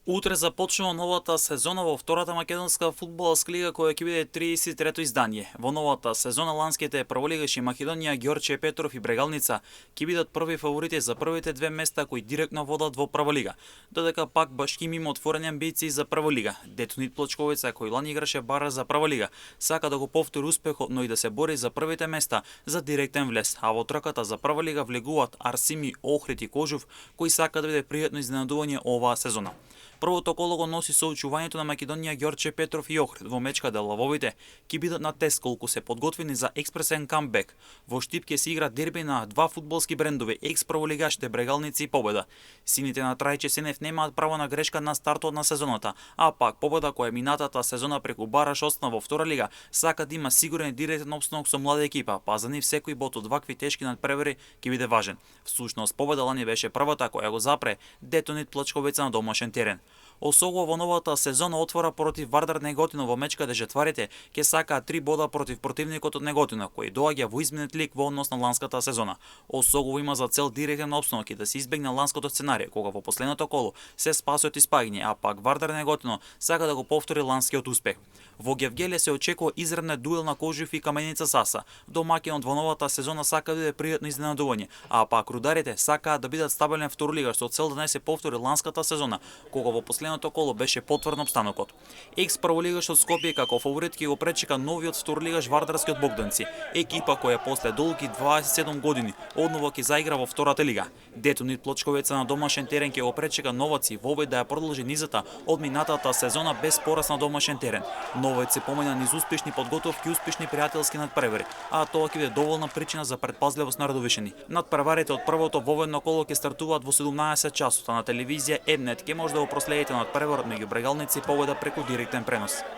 Утре започнува новата сезона во втората македонска фудбалска лига која ќе биде 33-то издание. Во новата сезона ланските прволигаши Македонија, Ѓорче Петров и Брегалница ќе бидат први фаворити за првите две места кои директно водат во прва лига. Додека пак Башким има отворени амбиции за прва лига. Детонит Плочковица, кој лани играше бара за прва лига, сака да го повтори успехот, но и да се бори за првите места за директен влез. А во трката за прва лига влегуваат Арсими, Охрид и Кожув, кои сака да биде пријатно изненадување оваа сезона. Првото коло го носи соочувањето на Македонија Ѓорче Петров и Охрид, во меч каде лавовите ќе бидат на тест колку се подготвени за експресен камбек. Во Штип ќе се игра дерби на два фудбалски брендови, екс-прволигашите Брегалници и Победа. Сините на Трајче Сенев немаат право на грешка на стартот на сезоната, а пак Победа која минатата сезона преку Бараш остана во втора лига, сака да има сигурен и директен опстанок со млада екипа, па за нив секој бод од вакви тешки надпревари ќе биде важен. Всушност Победа лани беше првата која го запре Детонит Плочковица на домашен терен. Осого во новата сезона отвора против Вардар Неготино во меч каде жетварите ќе сакаат 3 бода против противникот од Неготино, кој доаѓа во изменет лик во однос на ланската сезона. Осогово има за цел директен опстанок и да се избегне ланското сценарие, кога во последното коло се спаси од испаѓање, а пак Вардар Неготино сака да го повтори ланскиот успех. Во Гевгеле се очекува изредна дуел на Кожув и Каменица Саса. Домаќинот во новата сезона сака да биде пријатно изненадување, а пак рударите сакаат да бидат стабилен второлигаш со цел да не се повтори ланската сезона, кога во последното коло беше потврден обстанокот. Екс-прволигашот Скопје како фаворит ќе го пречека новиот второлигаш Вардарскиот Богданци, екипа која после долги 27 години одново ќе заигра во втората лига. Детонит Плочковица на домашен терен ќе го пречека Новаци во овој да ја продолжи низата од минатата сезона без пораз на домашен терен. Новец се помина низ успешни подготовки и успешни пријателски надпревари, а тоа ќе биде доволна причина за предпазливост на Радовишани. Надпреварите од првото воведно коло ќе стартуваат во 17 часот, а на телевизија Ебнет ќе може да го проследите надпреварот меѓу Брегалници и Победа преку директен пренос.